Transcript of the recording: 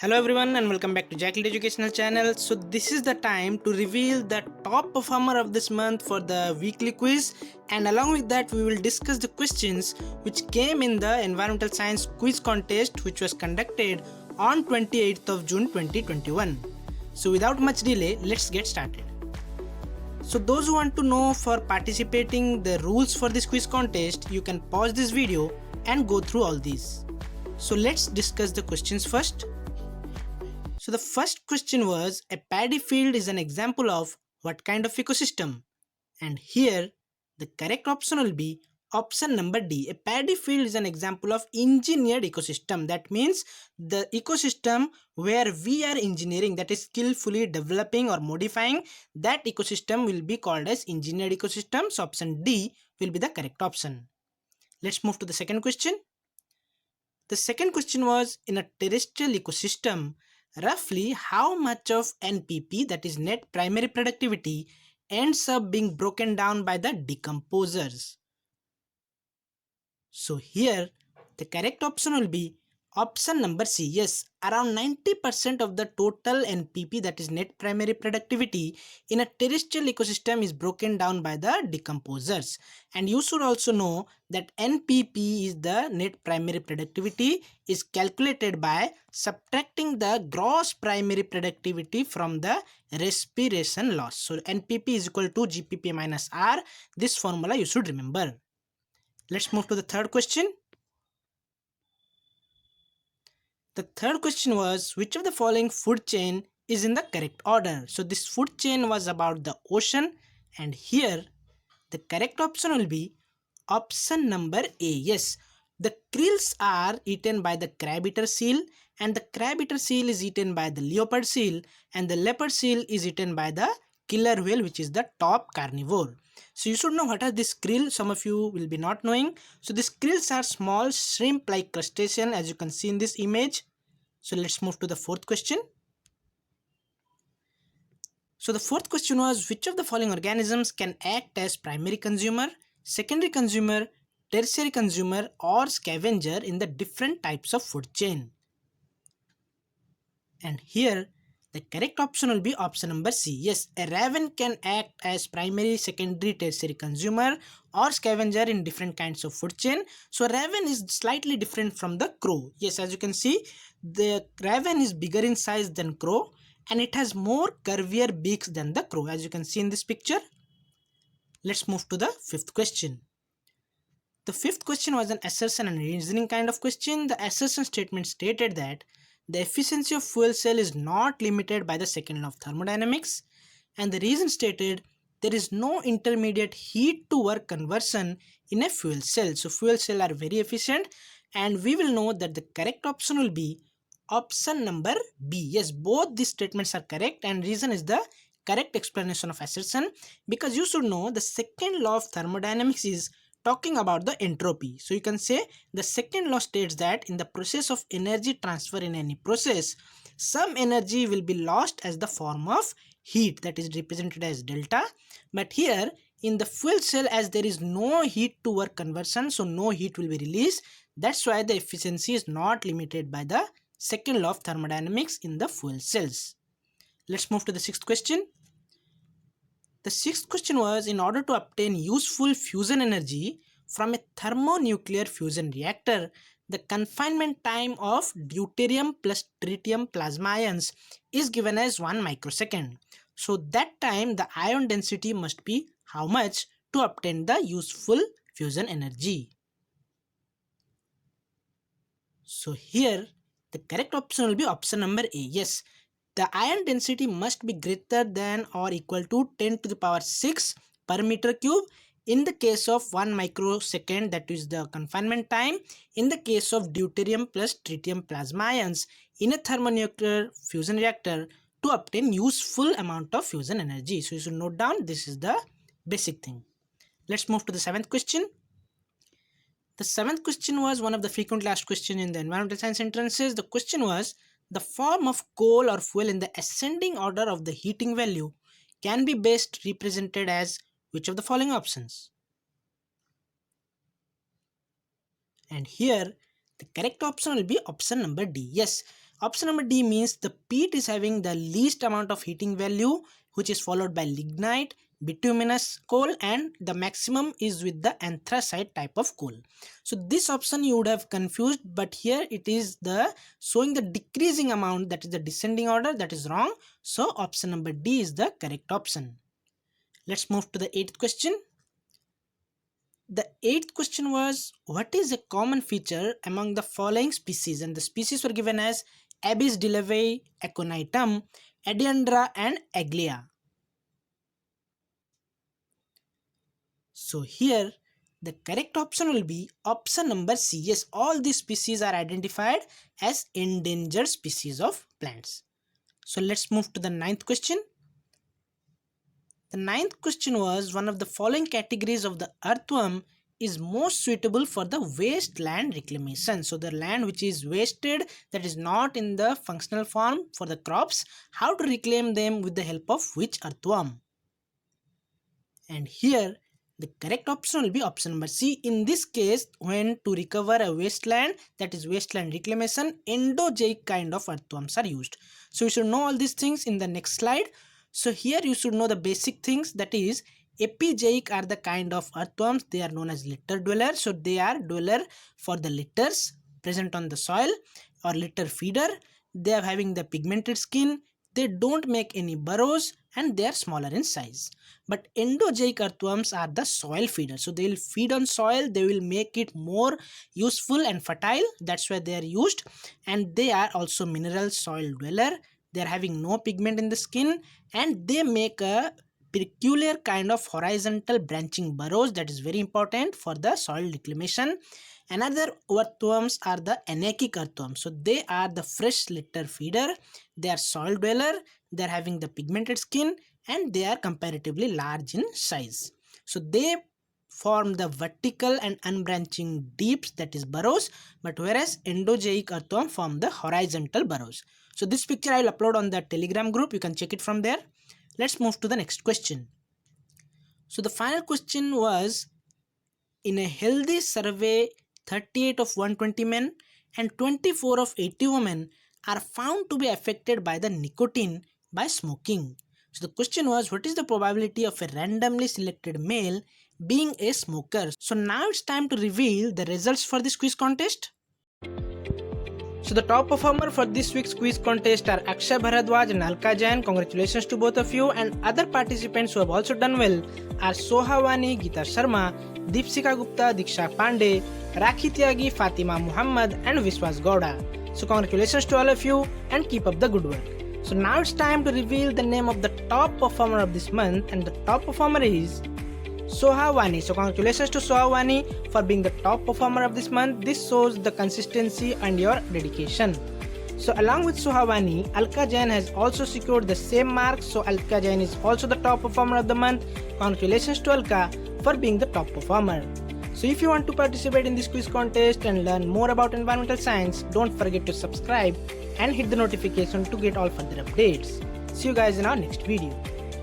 Hello everyone and welcome back to Jacklet Educational Channel. So this is the time to reveal the top performer of this month for the weekly quiz, and along with that we will discuss the questions which came in the environmental science quiz contest which was conducted on 28th of June 2021. So without much delay, let's get started. So those who want to know for participating the rules for this quiz contest, you can pause this video and go through all these. So let's discuss the questions first. So the first question was, a paddy field is an example of what kind of ecosystem? And here the correct option will be option number D. A paddy field is an example of engineered ecosystem. That means the ecosystem where we are engineering, that is skillfully developing or modifying, that ecosystem will be called as engineered ecosystem. So option D will be the correct option. Let's move to the second question. The second question was, in a terrestrial ecosystem, roughly how much of NPP, that is net primary productivity, ends up being broken down by the decomposers? So here the correct option will be option number C. Yes, around 90% of the total NPP, that is net primary productivity, in a terrestrial ecosystem is broken down by the decomposers. And you should also know that NPP is the net primary productivity is calculated by subtracting the gross primary productivity from the respiration loss. So NPP is equal to GPP minus R. This formula you should remember. Let's move to the third question. The third question was, which of the following food chain is in the correct order? So this food chain was about the ocean, and here the correct option will be option number A. Yes, the krills are eaten by the crab-eater seal, and the crab-eater seal is eaten by the leopard seal, and the leopard seal is eaten by the killer whale, which is the top carnivore. So you should know what are these krill. Some of you will be not knowing. So these krills are small shrimp-like crustacean, as you can see in this image. So let's move to the fourth question. So the fourth question was, which of the following organisms can act as primary consumer, secondary consumer, tertiary consumer, or scavenger in the different types of food chain? And here the correct option will be option number C. Yes, a raven can act as primary, secondary, tertiary consumer or scavenger in different kinds of food chain. So raven is slightly different from the crow. Yes, as you can see, the raven is bigger in size than crow, and it has more curvier beaks than the crow, as you can see in this picture. Let's move to the fifth question. The fifth question was an assertion and reasoning kind of question. The assertion statement stated that the efficiency of fuel cell is not limited by the second law of thermodynamics, and the reason stated there is no intermediate heat to work conversion in a fuel cell. So fuel cell are very efficient, and we will know that the correct option will be option number B. Yes, both these statements are correct, and reason is the correct explanation of assertion, because you should know the second law of thermodynamics is talking about the entropy. So you can say the second law states that in the process of energy transfer in any process, some energy will be lost as the form of heat, that is represented as delta. But here in the fuel cell, as there is no heat to work conversion, so no heat will be released. That's why the efficiency is not limited by the second law of thermodynamics in the fuel cells. Let's move to the sixth question. The sixth question was, in order to obtain useful fusion energy from a thermonuclear fusion reactor, the confinement time of deuterium plus tritium plasma ions is given as 1 microsecond. So that time the ion density must be how much to obtain the useful fusion energy? So here the correct option will be option number A. Yes, the ion density must be greater than or equal to 10 to the power 6 per meter cube in the case of 1 microsecond, that is the confinement time, in the case of deuterium plus tritium plasma ions in a thermonuclear fusion reactor to obtain useful amount of fusion energy. So you should note down, this is the basic thing. Let's move to the seventh question. The seventh question was one of the frequently asked questions in the environmental science entrances. The question was, the form of coal or fuel in the ascending order of the heating value can be best represented as which of the following options? And here the correct option will be option number D. Yes, Option number D means the peat is having the least amount of heating value, which is followed by lignite, bituminous coal, and the maximum is with the anthracite type of coal. So this option you would have confused, but here it is the showing the decreasing amount, that is the descending order, that is wrong. So option number D is the correct option. Let's move to the 8th question. The 8th question was, what is a common feature among the following species? And the species were given as Abies delevei, Aconitum, Adiandra, and Aglaea. So here the correct option will be option number C. Yes, all these species are identified as endangered species of plants. So let's move to the 9th question. The 9th question was, one of the following categories of the earthworm is most suitable for the wasteland reclamation. So the land which is wasted, that is not in the functional form for the crops, how to reclaim them with the help of which earthworm? And here the correct option will be option number C. In this case, when to recover a wasteland, that is wasteland reclamation, endozoic kind of earthworms are used. So you should know all these things in the next slide. So here you should know the basic things, that is epizoic are the kind of earthworms. They are known as litter dweller. So they are dweller for the litters present on the soil or litter feeder. They are having the pigmented skin. They don't make any burrows and they are smaller in size. But endozoic earthworms are the soil feeders. So they will feed on soil. They will make it more useful and fertile. That's why they are used. And they are also mineral soil dweller. They are having no pigment in the skin and they make a peculiar kind of horizontal branching burrows, that is very important for the soil reclamation. Another earthworms are the anarchic earthworms. So they are the fresh litter feeder. They are soil dweller. They are having the pigmented skin and they are comparatively large in size. So they form the vertical and unbranching deeps, that is burrows, but whereas endozoic earthworm form the horizontal burrows. So this picture I will upload on the Telegram group. You can check it from there. Let's move to the next question. So the final question was, in a healthy survey, 38 of 120 men and 24 of 80 women are found to be affected by the nicotine by smoking. So the question was, what is the probability of a randomly selected male being a smoker? So now it's time to reveal the results for this quiz contest. So the top performer for this week's quiz contest are Akshay Bharadwaj and Alka Jain. Congratulations to both of you. And other participants who have also done well are Soha Wani, Geeta Sharma, Deepsika Gupta, Diksha Pandey, Rakhi Tyagi, Fatima Muhammad, and Viswas Gowda. So congratulations to all of you and keep up the good work. So now it's time to reveal the name of the top performer of this month, and the top performer is Soha Wani. So congratulations to Soha Wani for being the top performer of this month. This shows the consistency and your dedication. So along with Soha Wani, Alka Jain has also secured the same marks. So Alka Jain is also the top performer of the month. Congratulations to Alka for being the top performer. So if you want to participate in this quiz contest and learn more about environmental science, don't forget to subscribe and hit the notification to get all further updates. See you guys in our next video.